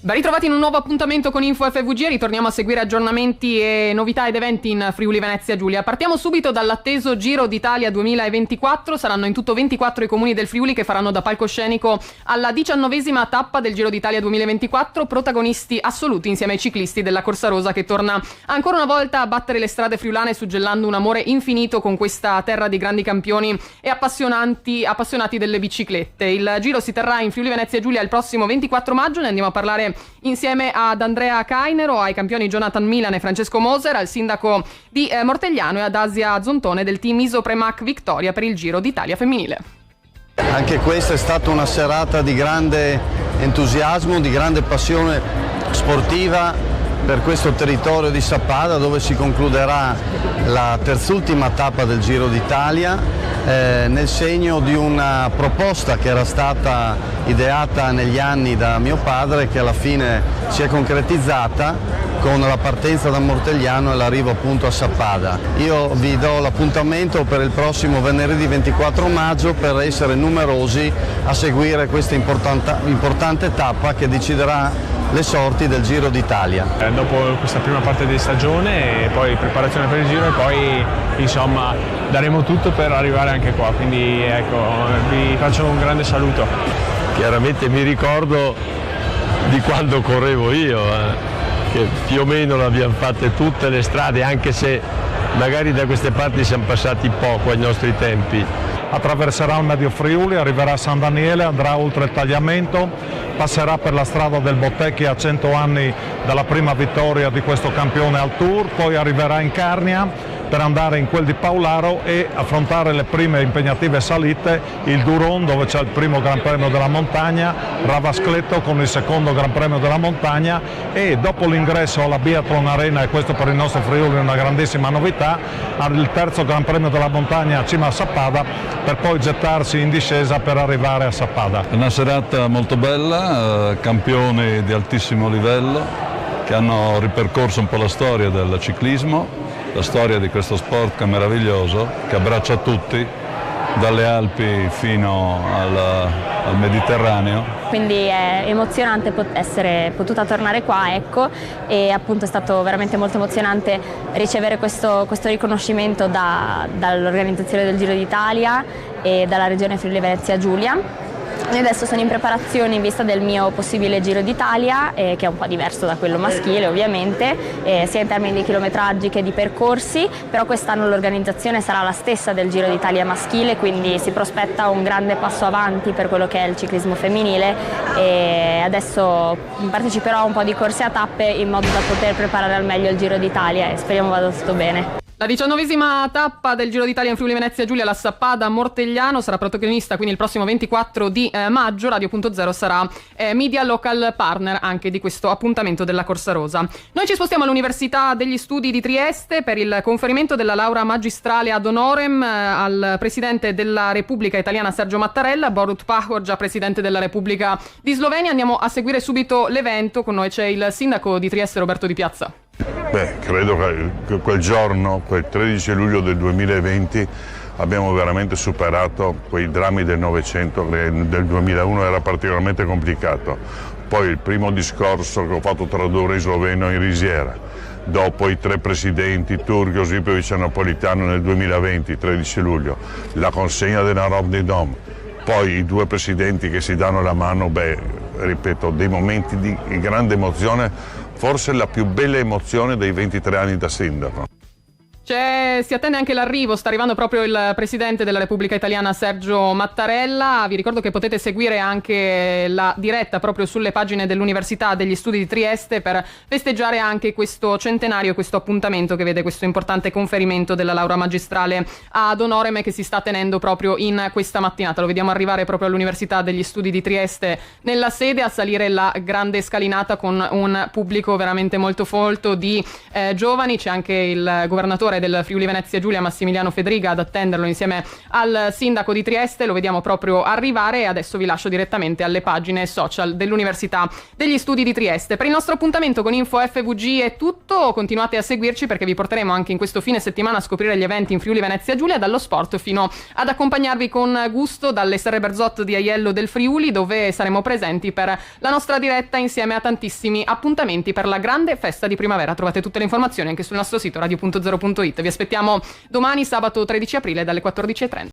Ben ritrovati in un nuovo appuntamento con Info FVG, ritorniamo a seguire aggiornamenti e novità ed eventi in Friuli Venezia Giulia. Partiamo subito dall'atteso Giro d'Italia 2024, saranno in tutto 24 i comuni del Friuli che faranno da palcoscenico alla 19ª tappa del Giro d'Italia 2024, protagonisti assoluti insieme ai ciclisti della Corsa Rosa che torna ancora una volta a battere le strade friulane suggellando un amore infinito con questa terra di grandi campioni e appassionati delle biciclette. Il Giro si terrà in Friuli Venezia Giulia il prossimo 24 maggio, ne andiamo a parlare insieme ad Andrea Cainero, ai campioni Jonathan Milan e Francesco Moser, al sindaco di Mortegliano e ad Asia Zontone del team Isopremac Victoria per il Giro d'Italia femminile. Anche questa è stata una serata di grande entusiasmo, di grande passione sportiva per questo territorio di Sappada, dove si concluderà la terzultima tappa del Giro d'Italia, nel segno di una proposta che era stata ideata negli anni da mio padre, che alla fine si è concretizzata con la partenza da Mortegliano e l'arrivo appunto a Sappada. Io vi do l'appuntamento per il prossimo venerdì 24 maggio per essere numerosi a seguire questa importante tappa che deciderà le sorti del Giro d'Italia. Dopo questa prima parte di stagione, e poi preparazione per il Giro e poi insomma daremo tutto per arrivare anche qua, quindi ecco, vi faccio un grande saluto. Chiaramente mi ricordo di quando correvo io, che più o meno le abbiamo fatte tutte le strade, anche se magari da queste parti siamo passati poco ai nostri tempi. Attraverserà il Medio Friuli, arriverà a San Daniele, andrà oltre il Tagliamento, passerà per la strada del Bottecchi a 100 anni dalla prima vittoria di questo campione al Tour, poi arriverà in Carnia per andare in quel di Paularo e affrontare le prime impegnative salite, il Duron dove c'è il primo Gran Premio della Montagna, Ravascletto con il secondo Gran Premio della Montagna e dopo l'ingresso alla Biathlon Arena, e questo per il nostro Friuli è una grandissima novità, il terzo Gran Premio della Montagna a cima a Sappada per poi gettarsi in discesa per arrivare a Sappada. È una serata molto bella, campioni di altissimo livello che hanno ripercorso un po' la storia del ciclismo, la storia di questo sport che è meraviglioso, che abbraccia tutti, dalle Alpi fino al Mediterraneo. Quindi è emozionante essere potuta tornare qua, ecco, e appunto è stato veramente molto emozionante ricevere questo riconoscimento dall'organizzazione del Giro d'Italia e dalla regione Friuli Venezia Giulia. Io adesso sono in preparazione in vista del mio possibile Giro d'Italia, che è un po' diverso da quello maschile ovviamente, sia in termini di chilometraggi che di percorsi, però quest'anno l'organizzazione sarà la stessa del Giro d'Italia maschile, quindi si prospetta un grande passo avanti per quello che è il ciclismo femminile e adesso parteciperò a un po' di corse a tappe in modo da poter preparare al meglio il Giro d'Italia e speriamo vada tutto bene. La 19ª tappa del Giro d'Italia in Friuli Venezia Giulia, la Sappada Mortegliano, sarà protagonista quindi il prossimo 24 di maggio. Radio.0 sarà media local partner anche di questo appuntamento della Corsa Rosa. Noi ci spostiamo all'Università degli Studi di Trieste per il conferimento della laurea magistrale ad honorem al Presidente della Repubblica Italiana Sergio Mattarella, Borut Pahor, già Presidente della Repubblica di Slovenia. Andiamo a seguire subito l'evento, con noi c'è il Sindaco di Trieste Roberto Di Piazza. Credo che quel giorno, quel 13 luglio del 2020, abbiamo veramente superato quei drammi del Novecento, che del 2001 era particolarmente complicato. Poi il primo discorso che ho fatto tradurre in sloveno in risiera, dopo i 3 presidenti turchi, Josipovic e Napolitano nel 2020, 13 luglio, la consegna del Narodni Dom, poi i 2 presidenti che si danno la mano, ripeto, dei momenti di grande emozione, forse la più bella emozione dei 23 anni da sindaco. Si attende anche l'arrivo, sta arrivando proprio il Presidente della Repubblica Italiana Sergio Mattarella. Vi ricordo che potete seguire anche la diretta proprio sulle pagine dell'Università degli Studi di Trieste per festeggiare anche questo centenario, questo appuntamento che vede questo importante conferimento della laurea magistrale ad honorem che si sta tenendo proprio in questa mattinata. Lo vediamo arrivare proprio all'Università degli Studi di Trieste nella sede, a salire la grande scalinata con un pubblico veramente molto folto di giovani. C'è anche il governatore del Friuli Venezia Giulia Massimiliano Fedriga ad attenderlo insieme al sindaco di Trieste. Lo vediamo proprio arrivare e adesso vi lascio direttamente alle pagine social dell'Università degli Studi di Trieste. Per il nostro appuntamento con Info FVG è tutto, continuate a seguirci perché vi porteremo anche in questo fine settimana a scoprire gli eventi in Friuli Venezia Giulia, dallo sport fino ad accompagnarvi con gusto dalle Serre Berzot di Aiello del Friuli, dove saremo presenti per la nostra diretta insieme a tantissimi appuntamenti per la grande festa di primavera. Trovate tutte le informazioni anche sul nostro sito radio.0.it. Vi aspettiamo domani sabato 13 aprile dalle 14:30.